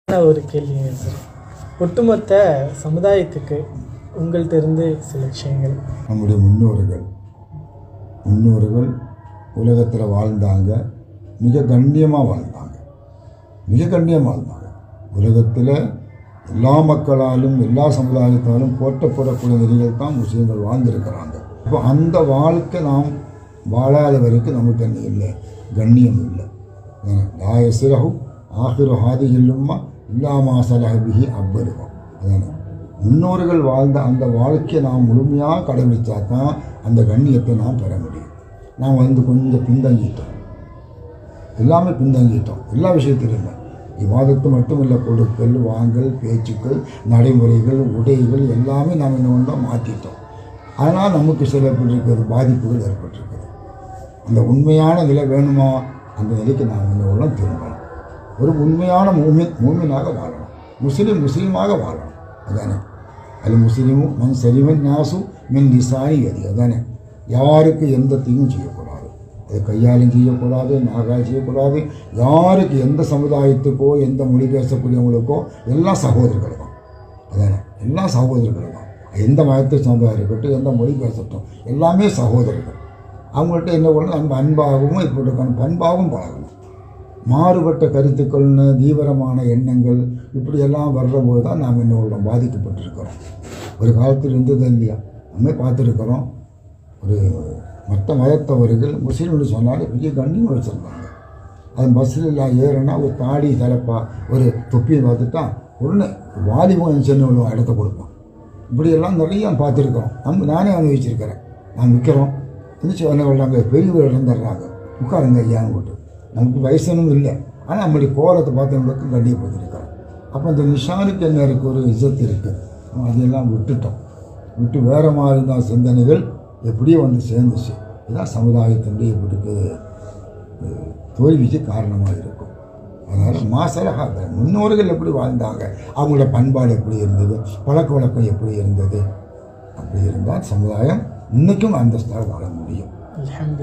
ஒரு கேள்விங்க சார். ஒட்டுமொத்த சமுதாயத்துக்கு உங்கள்கிட்ட இருந்து சில விஷயங்கள். நம்முடைய முன்னோர்கள் உலகத்தில் வாழ்ந்தாங்க, மிக கண்ணியமாக வாழ்ந்தாங்க. உலகத்தில் எல்லா மக்களாலும் எல்லா சமுதாயத்தாலும் போற்றப்படக்கூடிய நிலைகள் தான் முஸ்லீம்கள் வாழ்ந்திருக்கிறாங்க. இப்போ அந்த வாழ்க்கை நாம் வாழாத வரைக்கும் நமக்கு என்ன இல்லை, கண்ணியம் இல்லை. லாயசிரகு ஆகிர ஹாதிகில்லுமா இல்லாமா சலஹபிஹி அவ்வருவம். அதான முன்னோர்கள் வாழ்ந்த அந்த வாழ்க்கையை நாம் முழுமையாக கடைபிடிச்சா தான் அந்த கண்ணியத்தை நாம் பெற முடியும். நாம் கொஞ்சம் பின்தங்கிட்டோம், எல்லாமே பின்தங்கிட்டோம். எல்லா விஷயத்திலுமே விவாதத்து மட்டும் இல்லை, கொடுக்கல் வாங்கல் பேச்சுக்கள் நடைமுறைகள் உடைகள் எல்லாமே நாம் என்ன பண்ணோம், மாற்றிட்டோம். அதனால் நமக்கு சில பாதிப்புகள் ஏற்பட்டிருக்குது. அந்த உண்மையான நிலை வேணுமா, அந்த நிலைக்கு நாம் என்ன திரும்பணும். ஒரு உண்மையான மூமினாக வாழணும், முஸ்லீமாக வாழணும். அதானே அது முஸ்லீமும் மண் சலிமன் நாசும் மின் நிசானி எது. அதானே யாருக்கு எந்த தீங்கும் செய்யக்கூடாது, அது கையாலும் செய்யக்கூடாது, நாகால் செய்யக்கூடாது. யாருக்கு எந்த சமுதாயத்துக்கோ எந்த மொழி பேசக்கூடியவங்களுக்கோ எல்லாம் சகோதரர்கள் தான். அதானே எல்லாம் சகோதரர்கள் தான். எந்த மதத்தை சமுதாயம் இருக்கட்டும், எந்த மொழி பேசட்டும், எல்லாமே சகோதரர்கள். அவங்கள்ட்ட என்ன பண்ணணும், நம்ம அன்பாகவும் இப்படி பண்பாகவும் பழகணும். மாறுபட்ட கருத்துக்கள்னு தீவிரமான எண்ணங்கள் இப்படியெல்லாம் வர்றபோது தான் நாம் என்ன பாதிக்கப்பட்டிருக்கிறோம். ஒரு காலத்தில் இருந்தது இல்லையா, நம்ம பார்த்துருக்கிறோம். ஒரு மற்ற மதத்தவர்கள் முஸ்லீம்னு சொன்னாலும் பெரிய கண்ணியம் வச்சுருந்தாங்க. அது பஸ்ஸில் ஏறுனா ஒரு தாடி தலைப்பா ஒரு தொப்பியை பார்த்துட்டா உடனே வாலிபம் சென்னை இடத்த கொடுப்போம். இப்படியெல்லாம் நிறைய பார்த்துருக்கோம். நானே அனுபவிச்சிருக்கிறேன். நான் விற்கிறோம் என்ன சொல்கிறாங்க, பெரிய இடம் தர்றாங்க, உட்காருங்க ஐயான்னு போட்டு. நமக்கு வயசனும் இல்லை, ஆனால் நம்மளுடைய கோலத்தை பார்த்தவங்களுக்கு கண்டிப்பாக. அப்போ இந்த நிஷானுக்கு என்ன இருக்குது, ஒரு இசத்து இருக்குது. அதையெல்லாம் விட்டு வேறு மாதிரி இருந்தால் சிந்தனைகள் எப்படியோ சேர்ந்துச்சு. இதுதான் சமுதாயத்தினுடைய இப்படிக்கு தோல்விக்கு காரணமாக இருக்கும். அதனால் மாசலாக முன்னோர்கள் எப்படி வாழ்ந்தாங்க, அவங்களோட பண்பாடு எப்படி இருந்தது, பழக்க வழக்கம் எப்படி இருந்தது, அப்படி இருந்தால் சமுதாயம் இன்றைக்கும் அந்தஸ்தாக வாழ முடியும்.